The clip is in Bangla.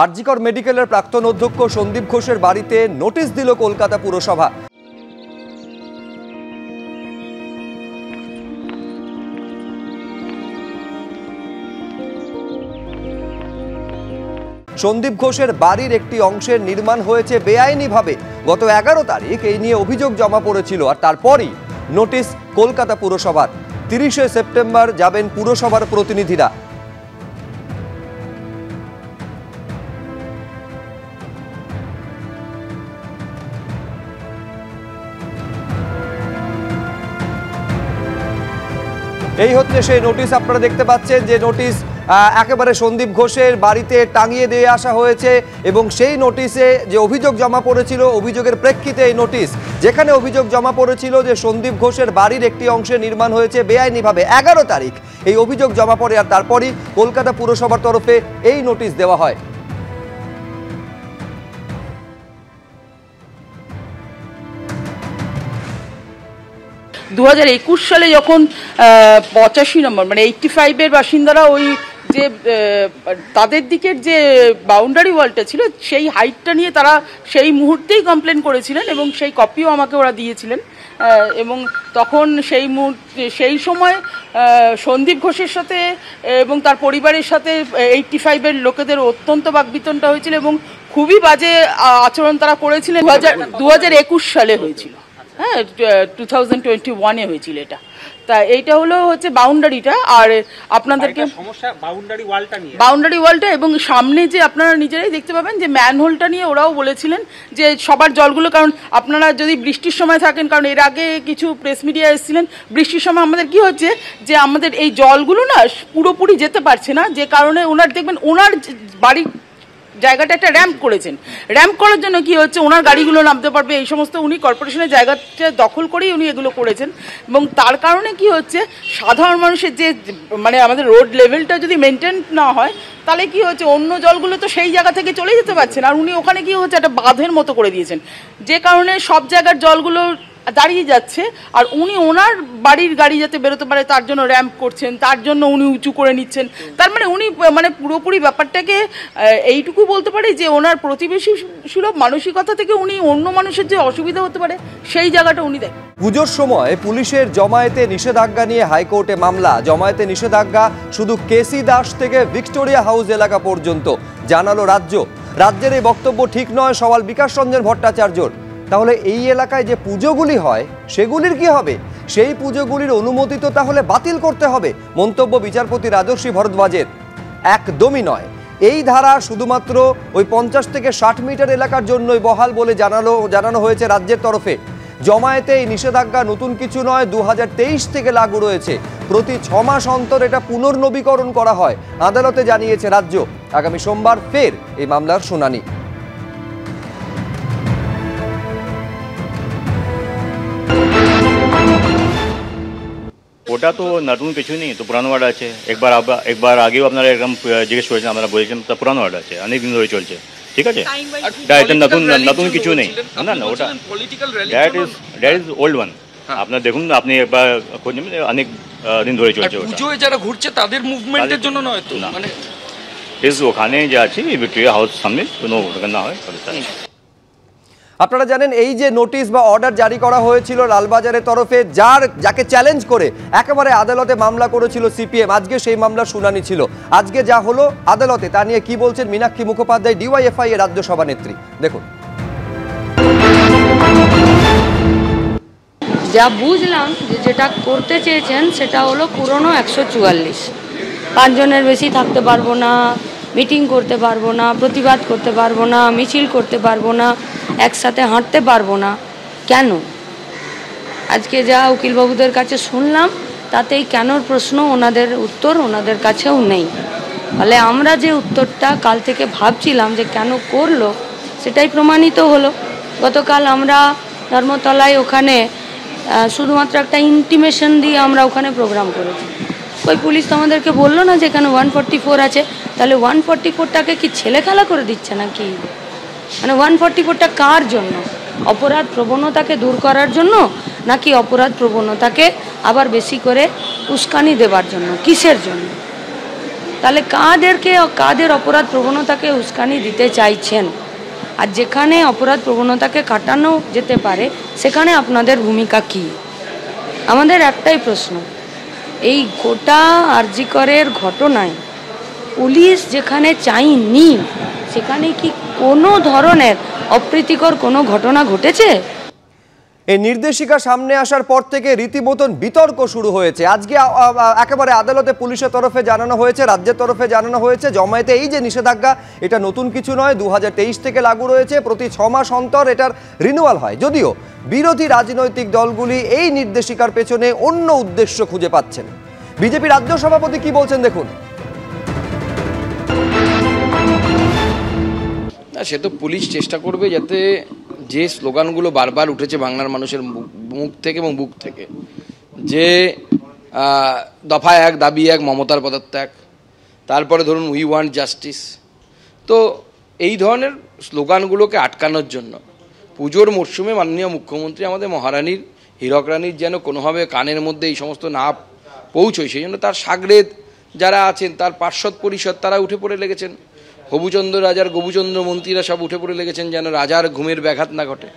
আরজিকর মেডিকেলের প্রাক্তন অধ্যক্ষ সন্দীপ ঘোষের বাড়িতে নোটিশ দিল কলকাতা পুরসভা। সন্দীপ ঘোষের বাড়ির একটি অংশের নির্মাণ হয়েছে বেআইনিভাবে। গত 11 তারিখ এই নিয়ে অভিযোগ জমা পড়েছিল, আর তারপরই নোটিশ কলকাতা পুরসভার। 30শে সেপ্টেম্বর যাবেন পুরসভার প্রতিনিধিরা। এই হচ্ছে সেই নোটিশ, আপনারা দেখতে পাচ্ছেন যে নোটিশ একেবারে সন্দীপ ঘোষের বাড়িতে টাঙিয়ে দিয়ে আসা হয়েছে এবং সেই নোটিশে যে অভিযোগ জমা পড়েছিল, অভিযোগের প্রেক্ষিতে এই নোটিশ, যেখানে অভিযোগ জমা পড়েছিল যে সন্দীপ ঘোষের বাড়ির একটি অংশে নির্মাণ হয়েছে বেআইনিভাবে। 11 তারিখ এই অভিযোগ জমা পড়ে, আর তারপরই কলকাতা পুরসভার তরফে এই নোটিশ দেওয়া হয়। দু 2021 সালে যখন 85 নম্বর মানে 85-এর বাসিন্দারা ওই যে তাদের দিকের যে বাউন্ডারি ওয়ালটা ছিল সেই হাইটটা নিয়ে তারা সেই মুহূর্তেই কমপ্লেন করেছিলেন এবং সেই কপিও আমাকে ওরা দিয়েছিলেন। এবং তখন সেই সময় সন্দীপ ঘোষের সাথে এবং তার পরিবারের সাথে 85-এর লোকেদের অত্যন্ত বাকবিতণ্ডা হয়েছিল এবং খুবই বাজে আচরণ তারা করেছিলেন। 2021 সালে হয়েছিল, হ্যাঁ 2021-এ হয়েছিল এটা। তা এইটা হলো হচ্ছে বাউন্ডারিটা, আর আপনাদেরকে সমস্যা বাউন্ডারি ওয়ালটা এবং সামনে যে আপনারা নিজেরাই দেখতে পাবেন যে ম্যানহোলটা নিয়ে ওরাও বলেছিলেন যে সবার জলগুলো, কারণ আপনারা যদি বৃষ্টির সময় থাকেন, কারণ এর আগে কিছু প্রেস মিডিয়া এসেছিলেন, বৃষ্টির সময় আমাদের কি হচ্ছে যে আমাদের এই জলগুলো না পুরোপুরি যেতে পারছে না, যে কারণে ওনার দেখবেন ওনার বাড়ির জায়গাটা একটা র্যাম্প করেছেন। র্যাম্প করার জন্য কি হচ্ছে ওনার গাড়িগুলো নামতে পারবে, এই সমস্ত উনি কর্পোরেশনের জায়গাটা দখল করেই উনি এগুলো করেছেন। এবং তার কারণে কি হচ্ছে সাধারণ মানুষের যে মানে আমাদের রোড লেভেলটা যদি মেনটেন না হয় তাহলে কি হচ্ছে অন্য জলগুলো তো সেই জায়গা থেকে চলে যেতে পারছে না, আর উনি ওখানে কি হচ্ছে একটা বাঁধের মতো করে দিয়েছেন, যে কারণে সব জায়গার জলগুলো দাঁড়িয়ে যাচ্ছে। আর উনি ওনার বাড়ির গাড়ি যাতে বেরোতে পারে তার জন্য র্যাম্প করছেন, তার জন্য উনি উঁচু করে নিচ্ছেন। তার মানে উনি মানে পুরোপুরি ব্যাপারটাকে এইটুকু বলতে পারে যে ওনার প্রতিবেশী সুলভ মানসিকতা থেকে উনি অন্য মানুষের যে অসুবিধা হতে পারে সেই জায়গাটা উনি দেখেন। পুজোর সময় পুলিশের জমায়েতে নিষেধাজ্ঞা নিয়ে হাইকোর্টে মামলা। জমায়েতে নিষেধাজ্ঞা শুধু কেসি দাস থেকে ভিক্টোরিয়া হাউস এলাকা পর্যন্ত, জানালো রাজ্য। রাজ্যের এই বক্তব্য ঠিক নয়, সওয়াল বিকাশ রঞ্জন ভট্টাচার্যর। তাহলে এই এলাকায় যে পুজোগুলি হয় সেগুলির কি হবে? সেই পুজোগুলির অনুমতি তো তাহলে বাতিল করতে হবে, মন্তব্য বিচারপতি রাজর্ষি ভরদ্বাজের। একদমই নয়, এই ধারা শুধুমাত্র ওই 50 থেকে 60 মিটার এলাকার জন্যই বহাল বলে জানানো হয়েছে রাজ্যের তরফে। জমায়েতে এই নিষেধাজ্ঞা নতুন কিছু নয়, 2023 থেকে লাগু রয়েছে। প্রতি 6 মাস অন্তর এটা পুনর্নবীকরণ করা হয়, আদালতে জানিয়েছে রাজ্য। আগামী সোমবার ফের এই মামলার শুনানি। ওটা তো নতুন কিছু নেই, তো পুরানো ওয়ার্ড আছে। একবার আগেও আপনারা এরকম জিজ্ঞেস করেছেন, আমরা বলেছিলাম তা পুরানো ওয়ার্ড আছে, অনেক দিন ধরে চলছে, ঠিক আছে। নতুন কিছু নেই, না না, ওটা দ্যাট ইজ ওল্ড ওয়ান। আপনার দেখুন, আপনি একবার খোঁজ নেবেন, অনেক দিন ধরে চলছে। পুজোয় যারা ঘুরছে তাদের মুভমেন্টের জন্য নয় তো, মানে ওখানে যে আছে ভিক্টোরিয়া হাউস সামনে কোনো না হয়। আপনারা জানেন এই যে নোটিশ বা অর্ডার জারি করা হয়েছিল লালবাজারের তরফে, যাকে চ্যালেঞ্জ করে একেবারে আদালতে মামলা করেছিল সিপিএম, আজকে সেই মামলার শুনানি ছিল। আজকে যা হলো আদালতে তা নিয়ে কি বলছেন মীনাক্ষী মুখোপাধ্যায়, ডিওয়াইএফআই এর রাজ্য সভানেত্রী, দেখুন। যা বুঝলাম যেটা করতে চেয়েছেন সেটা হলো পুরনো 144, 5 জনের বেশি থাকতে পারবো না, মিটিং করতে পারবো না, প্রতিবাদ করতে পারবো না, মিছিল করতে পারবো না, একসাথে হাঁটতে পারবো না। কেন? আজকে যা উকিলবাবুদের কাছে শুনলাম তাতেই কেনর প্রশ্ন, ওনাদের উত্তর ওনাদের কাছেও নেই। ফলে আমরা যে উত্তরটা কাল থেকে ভাবছিলাম যে কেন করলো সেটাই প্রমাণিত হলো। গতকাল আমরা ধর্মতলায় ওখানে শুধুমাত্র একটা ইন্টিমেশন দিয়ে আমরা ওখানে প্রোগ্রাম করেছি। ওই পুলিশ তো আমাদেরকে বললো না যে এখানে 144 আছে, তাহলে 144টাকে কি ছেলে খেলা করে দিচ্ছে নাকি? মানে 144টা কার জন্য? অপরাধ প্রবণতাকে দূর করার জন্য নাকি অপরাধ প্রবণতাকে আবার বেশি করে উস্কানি দেবার জন্য? কিসের জন্য? তাহলে কাদের অপরাধ প্রবণতাকে উস্কানি দিতে চাইছেন? আর যেখানে অপরাধ প্রবণতাকে কাটানো যেতে পারে সেখানে আপনাদের ভূমিকা কি? আমাদের একটাই প্রশ্ন, এই গোটা আরজি করের ঘটনায় পুলিশ যেখানে চাইনি সেখানে কি কোনো ধরনের অপ্রীতিকর কোনো ঘটনা ঘটেছে? এই নির্দেশিকা সামনে আসার পর থেকে রীতিমতন বিতর্ক শুরু হয়েছে। আজকে একেবারে আদালতে পুলিশের তরফে জানানো হয়েছে, রাজ্যের তরফে জানানো হয়েছে, জমায়েতে এই যে নিষেধাজ্ঞা এটা নতুন কিছু নয়, 2023 থেকে লাগু রয়েছে, প্রতি 6 মাস অন্তর এটার রিনিউয়াল হয়। যদিও বিরোধী রাজনৈতিক দলগুলি এই নির্দেশিকার পেছনে অন্য উদ্দেশ্য খুঁজে পাচ্ছেন। বিজেপি রাজ্য সভাপতি কি বলছেন দেখুন। সে তো পুলিশ চেষ্টা করবে যাতে যে স্লোগানগুলো বারবার উঠেছে বাংলার মানুষের মুখ থেকে এবং বুক থেকে, যে দফা 1 দাবি 1 মমতার পদত্যাগ, তারপরে ধরুন উই ওয়ান্ট জাস্টিস, তো এই ধরনের স্লোগানগুলোকে আটকানোর জন্য পুজোর মরশুমে মাননীয় মুখ্যমন্ত্রী আমাদের মহারানীর হীরক রানীর যেন কোনোভাবে কানের মধ্যে এই সমস্ত না পৌঁছয়, সেই জন্য তার সাগরেদ যারা আছেন, তার পার্ষদ পরিষদ, তারা উঠে পড়ে লেগেছেন। হবুচন্দ্র রাজার গবুচন্দ্র মন্ত্রীরা সব উঠে পড়ে লেগেছেন যেন রাজার ঘুমের ব্যাঘাত না ঘটে।